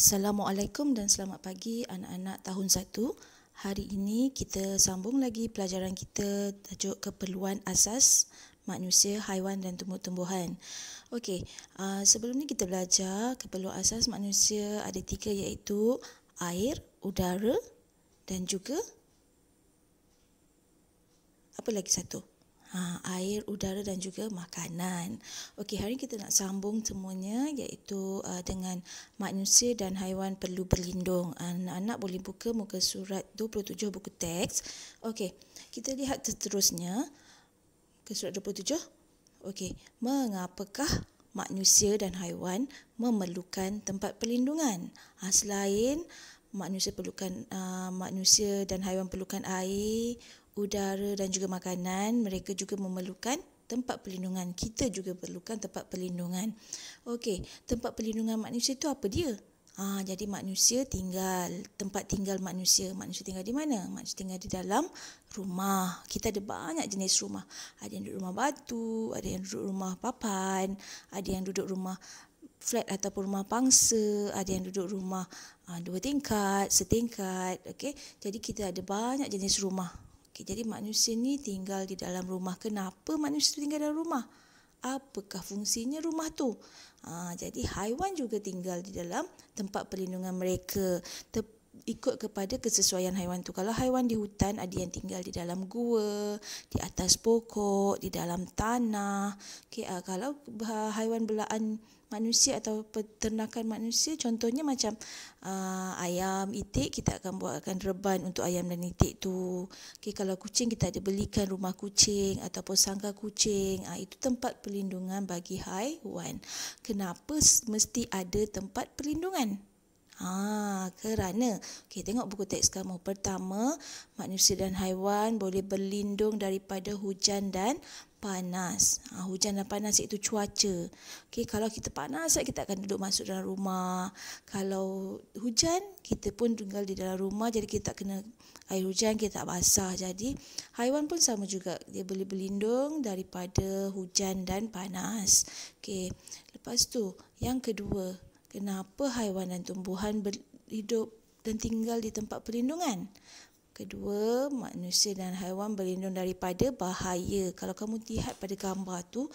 Assalamualaikum dan selamat pagi anak-anak tahun 1. Hari ini kita sambung lagi pelajaran kita tajuk keperluan asas manusia, haiwan dan tumbuh-tumbuhan. Okey, sebelum ni kita belajar keperluan asas manusia ada 3 iaitu air, udara dan juga apa lagi satu? Air, udara dan juga makanan. Okey, hari ini kita nak sambung semuanya iaitu dengan manusia dan haiwan perlu berlindung. Anak-anak boleh buka muka surat 27 buku teks. Okey, kita lihat seterusnya ke surat 27. Okey, mengapakah manusia dan haiwan memerlukan tempat perlindungan? Selain manusia dan haiwan perlukan air, udara dan juga makanan, mereka juga memerlukan tempat perlindungan. Kita juga perlukan tempat perlindungan. Okey, tempat perlindungan manusia itu apa dia? Jadi tempat tinggal manusia. Manusia tinggal di mana? Manusia tinggal di dalam rumah. Kita ada banyak jenis rumah. Ada yang duduk rumah batu, ada yang duduk rumah papan, ada yang duduk rumah flat ataupun rumah pangsa, ada yang duduk rumah 2 tingkat, setingkat. Okey, jadi kita ada banyak jenis rumah. Okey, jadi manusia ni tinggal di dalam rumah. Kenapa manusia tinggal dalam rumah? Apakah fungsinya rumah tu? Jadi haiwan juga tinggal di dalam tempat perlindungan mereka. Ikut kepada kesesuaian haiwan tu. Kalau haiwan di hutan, ada yang tinggal di dalam gua, di atas pokok, di dalam tanah. Okay, kalau haiwan belaan manusia atau peternakan manusia, contohnya macam ayam, itik, kita akan buatkan reban untuk ayam dan itik tu. Okay, kalau kucing, kita ada belikan rumah kucing ataupun sangkar kucing. Itu tempat perlindungan bagi haiwan. Kenapa mesti ada tempat perlindungan? Kerana tengok buku teks kamu. Pertama, manusia dan haiwan boleh berlindung daripada hujan dan panas. Hujan dan panas iaitu cuaca. Kalau kita panas, kita akan duduk masuk dalam rumah. Kalau hujan, kita pun tinggal di dalam rumah, jadi kita tak kena air hujan, kita tak basah. Jadi haiwan pun sama juga, dia boleh berlindung daripada hujan dan panas. Lepas tu, yang kedua, kenapa haiwan dan tumbuhan hidup dan tinggal di tempat perlindungan? Kedua, manusia dan haiwan berlindung daripada bahaya. Kalau kamu lihat pada gambar tu,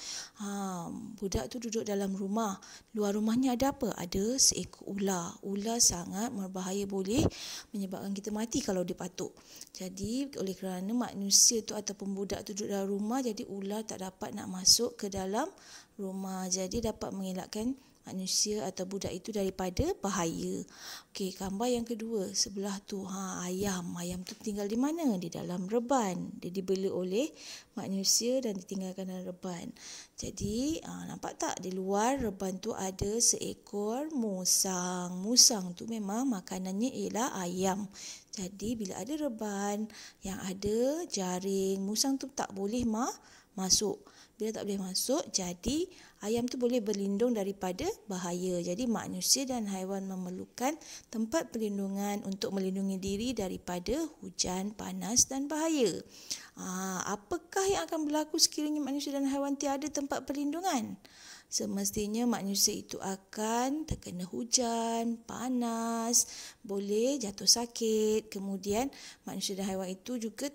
budak tu duduk dalam rumah. Luar rumahnya ada apa? Ada seekor ular. Ular sangat berbahaya, boleh menyebabkan kita mati kalau dia patuk. Jadi, oleh kerana manusia tu ataupun budak tu duduk dalam rumah, jadi ular tak dapat nak masuk ke dalam rumah. Jadi, dapat mengelakkan manusia atau budak itu daripada bahaya. Gambar yang kedua sebelah tu, ayam. Ayam tu tinggal di mana? Di dalam reban. Dia dibela oleh manusia dan ditinggalkan dalam reban. Jadi, nampak tak di luar reban tu ada seekor musang. Musang tu memang makanannya ialah ayam. Jadi, bila ada reban yang ada jaring, musang tu tak boleh masuk. Bila tak boleh masuk, jadi ayam tu boleh berlindung daripada bahaya. Jadi manusia dan haiwan memerlukan tempat perlindungan untuk melindungi diri daripada hujan, panas dan bahaya. Apakah yang akan berlaku sekiranya manusia dan haiwan tiada tempat perlindungan? Semestinya manusia itu akan terkena hujan, panas, boleh jatuh sakit. Kemudian manusia dan haiwan itu juga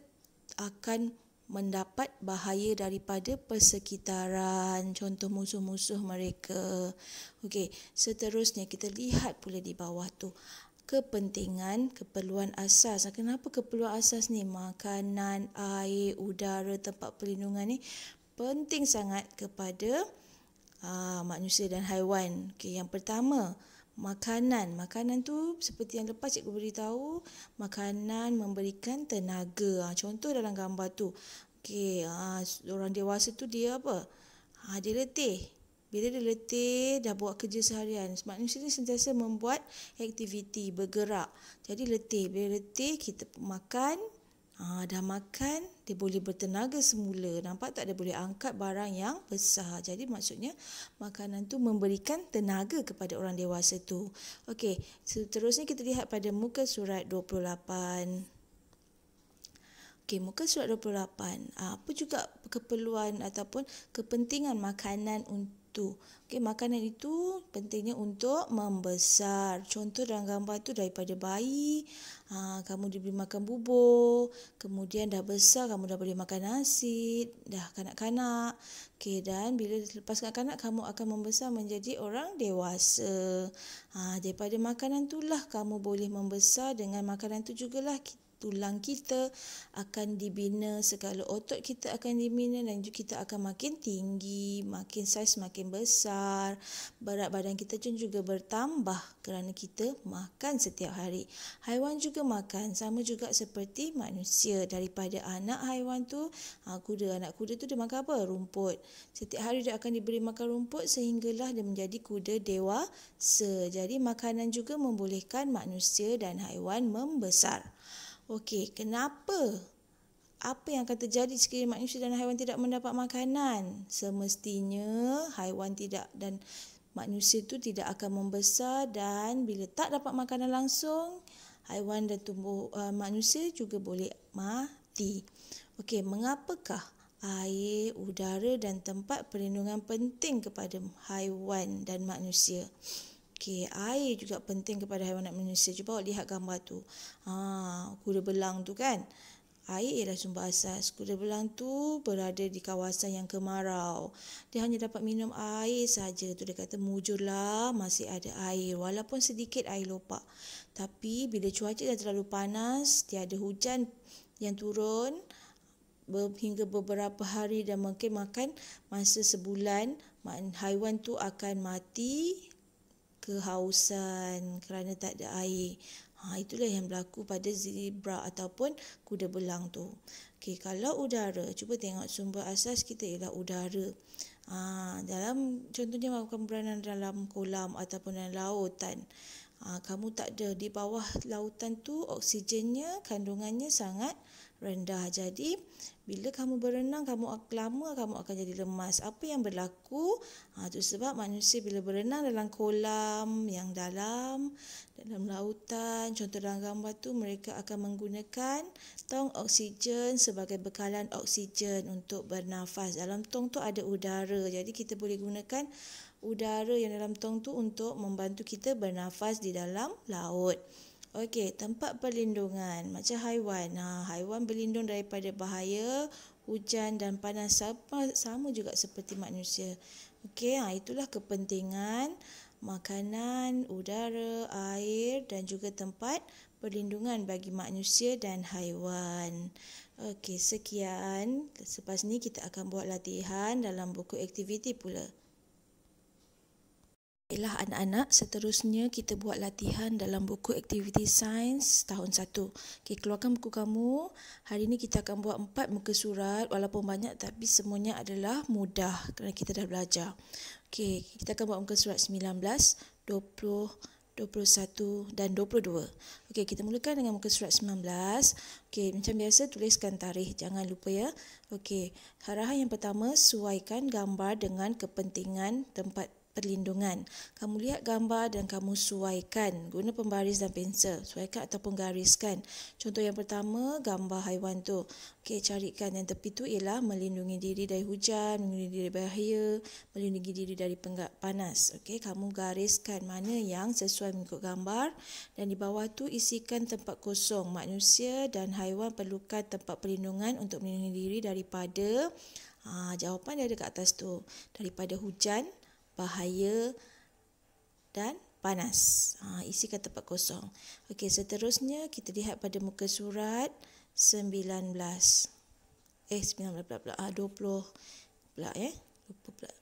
akan mendapat bahaya daripada persekitaran, contoh musuh-musuh mereka. Seterusnya kita lihat pula di bawah tu. Keperluan asas. Kenapa keperluan asas ni? Makanan, air, udara, tempat perlindungan ni penting sangat kepada manusia dan haiwan. Yang pertama, makanan. Makanan tu seperti yang lepas cikgu beritahu, makanan memberikan tenaga. Contoh dalam gambar tu. Orang dewasa tu dia apa? Dia letih. Bila dia letih, dah buat kerja seharian. Manusia ni sentiasa membuat aktiviti, bergerak. Jadi letih. Bila letih, kita makan. Dah makan, dia boleh bertenaga semula. Nampak tak? Dia boleh angkat barang yang besar. Jadi maksudnya makanan tu memberikan tenaga kepada orang dewasa tu. Seterusnya kita lihat pada muka surat 28. Muka surat 28. Apa juga keperluan ataupun kepentingan makanan itu. Okey, makanan itu pentingnya untuk membesar. Contoh dalam gambar tu daripada bayi, kamu diberi makan bubur, kemudian dah besar kamu dah boleh makan nasi, dah kanak-kanak. Okey, dan bila lepas kanak-kanak kamu akan membesar menjadi orang dewasa. Daripada makanan itulah kamu boleh membesar, dengan makanan tu jugalah tulang kita akan dibina, segala otot kita akan dibina dan juga kita akan makin tinggi, makin saiz makin besar. Berat badan kita juga bertambah kerana kita makan setiap hari. Haiwan juga makan, sama juga seperti manusia. Daripada anak haiwan tu, anak kuda tu dia makan apa? Rumput. Setiap hari dia akan diberi makan rumput sehinggalah dia menjadi kuda dewasa. Jadi makanan juga membolehkan manusia dan haiwan membesar. Okey, kenapa? Apa yang akan terjadi sekiranya manusia dan haiwan tidak mendapat makanan? Semestinya haiwan tidak dan manusia tu tidak akan membesar, dan bila tak dapat makanan langsung, haiwan dan manusia juga boleh mati. Okey, mengapakah air, udara dan tempat perlindungan penting kepada haiwan dan manusia? Okey, air juga penting kepada haiwan dan manusia. Cuba awak lihat gambar tu. Kuda belang tu kan. Air ialah sumber asas. Kuda belang tu berada di kawasan yang kemarau. Dia hanya dapat minum air saja. Tu dia kata mujurlah masih ada air. Walaupun sedikit air lopak. Tapi bila cuaca dah terlalu panas, tiada hujan yang turun hingga beberapa hari dan mungkin makan masa sebulan, haiwan tu akan mati kehausan kerana tak ada air. Itulah yang berlaku pada zebra ataupun kuda belang tu. Okey, kalau udara, cuba tengok sumber asas kita ialah udara. Dalam contohnya makan beranan dalam kolam ataupun dalam lautan. Kamu tak ada di bawah lautan tu, oksigennya kandungannya sangat rendah. Jadi bila kamu berenang, kamu akan jadi lemas. Apa yang berlaku? Itu sebab manusia bila berenang dalam kolam yang dalam lautan, contoh dalam gambar tu, mereka akan menggunakan tong oksigen sebagai bekalan oksigen untuk bernafas. Dalam tong tu ada udara. Jadi kita boleh gunakan udara yang dalam tong tu untuk membantu kita bernafas di dalam laut. Okey, tempat perlindungan macam haiwan. Haiwan berlindung daripada bahaya hujan dan panas, sama juga seperti manusia. Okey, itulah kepentingan makanan, udara, air dan juga tempat perlindungan bagi manusia dan haiwan. Okey, sekian. Selepas ni kita akan buat latihan dalam buku aktiviti pula. Baiklah anak-anak, seterusnya kita buat latihan dalam buku aktiviti sains tahun 1. Okey, keluarkan buku kamu. Hari ini kita akan buat 4 muka surat, walaupun banyak tapi semuanya adalah mudah kerana kita dah belajar. Okey, kita akan buat muka surat 19, 20, 21 dan 22. Okey, kita mulakan dengan muka surat 19. Okey, macam biasa tuliskan tarikh, jangan lupa ya. Okey, arahan yang pertama, sesuaikan gambar dengan kepentingan tempat perlindungan. Kamu lihat gambar dan kamu sesuaikan. Guna pembaris dan pensel. Sesuaikan ataupun gariskan. Contoh yang pertama, gambar haiwan tu. Okey, carikan yang tepi tu ialah melindungi diri dari hujan, melindungi diri dari bahaya, melindungi diri dari panas. Okey, kamu gariskan mana yang sesuai mengikut gambar dan di bawah tu isikan tempat kosong. Manusia dan haiwan perlukan tempat perlindungan untuk melindungi diri daripada jawapan dia ada kat atas tu. Daripada hujan, bahaya dan panas. Isikan tempat kosong. Okey, seterusnya kita lihat pada muka surat 19. 19 pula. 20 pula 20 pula.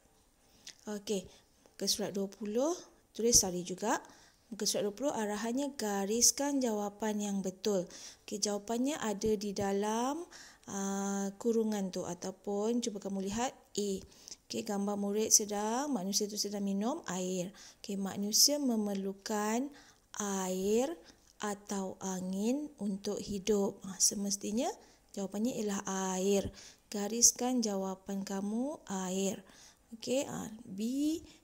Okey, muka surat 20 tulis tali juga. Muka surat 20 arahannya gariskan jawapan yang betul. Okey, jawapannya ada di dalam kurungan tu ataupun cuba kamu lihat A. Okey, gambar murid manusia tu sedang minum air. Okey, manusia memerlukan air atau angin untuk hidup. Semestinya jawapannya ialah air. Gariskan jawapan kamu air. Okey, B,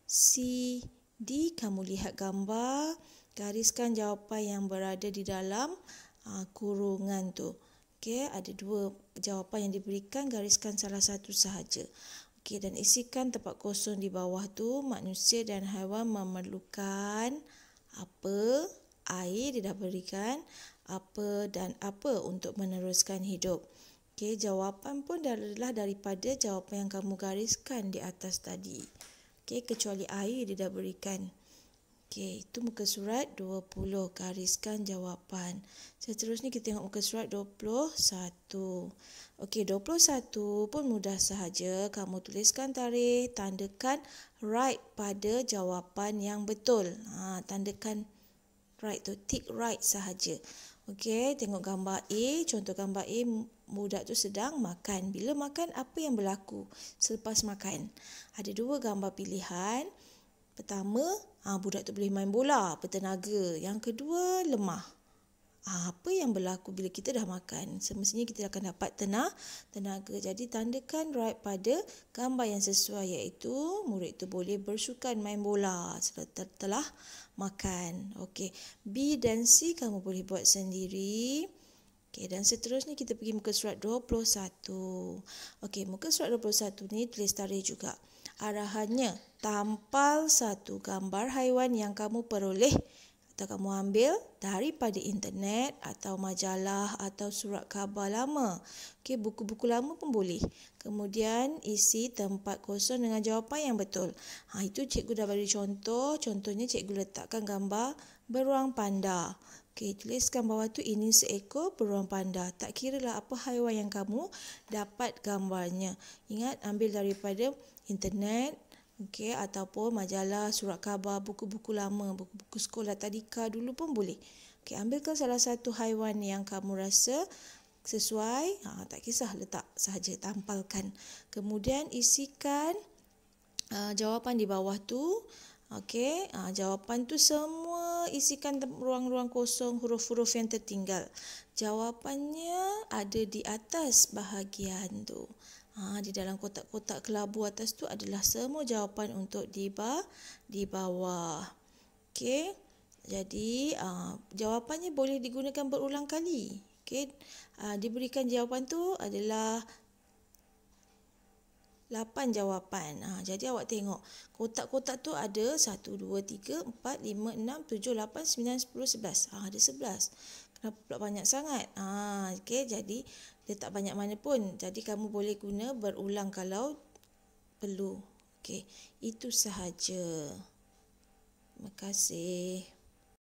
C, D, kamu lihat gambar. Gariskan jawapan yang berada di dalam kurungan tu. Okey, ada 2 jawapan yang diberikan, gariskan salah satu sahaja. Okey, dan isikan tempat kosong di bawah tu. Manusia dan haiwan memerlukan apa? Air dia dah berikan. Apa dan apa untuk meneruskan hidup. Okey, jawapan pun adalah daripada jawapan yang kamu gariskan di atas tadi. Okey, kecuali air dia dah berikan. Okey, itu muka surat 20. Gariskan jawapan. Seterusnya kita tengok muka surat 21. Okey, 21 pun mudah sahaja. Kamu tuliskan tarikh, tandakan right pada jawapan yang betul. Tandakan right tu, tick right sahaja. Okey, tengok gambar A. Contoh gambar A, budak tu sedang makan. Bila makan, apa yang berlaku selepas makan? Ada dua gambar pilihan. Pertama, budak tu boleh main bola, bertenaga. Yang kedua, lemah. Apa yang berlaku bila kita dah makan? Semestinya kita akan dapat tenaga. Jadi tandakan right pada gambar yang sesuai, iaitu murid tu boleh bersukan main bola setelah makan. Okey, B dan C kamu boleh buat sendiri. Okey, dan seterusnya kita pergi muka surat 21. Okey, muka surat 21 ni tulis tarikh juga. Arahannya, tampal satu gambar haiwan yang kamu peroleh atau kamu ambil daripada internet atau majalah atau surat khabar lama. Okey, buku-buku lama pun boleh. Kemudian isi tempat kosong dengan jawapan yang betul. Itu cikgu dah beri contoh. Contohnya cikgu letakkan gambar beruang panda. Okey, tuliskan bawah tu ini seekor beruang panda. Tak kiralah apa haiwan yang kamu dapat gambarnya. Ingat, ambil daripada internet, okey, ataupun majalah, surat khabar, buku-buku lama, buku-buku sekolah tadika dulu pun boleh. Okey, ambilkan salah satu haiwan yang kamu rasa sesuai, tak kisah, letak sahaja, tampalkan. Kemudian isikan jawapan di bawah tu. Okey, jawapan tu semua isikan ruang-ruang kosong, huruf-huruf yang tertinggal. Jawapannya ada di atas bahagian tu. Di dalam kotak-kotak kelabu atas tu adalah semua jawapan untuk di bawah. Okey, jadi jawapannya boleh digunakan berulang kali. Okey, diberikan jawapan tu adalah 8 jawapan. Jadi awak tengok kotak-kotak tu ada 1, 2, 3, 4, 5, 6, 7, 8, 9, 10, 11. Ada 11. Kenapa pula banyak sangat? Okey, jadi dia tak banyak mana pun. Jadi kamu boleh guna berulang kalau perlu. Okey, itu sahaja. Terima kasih.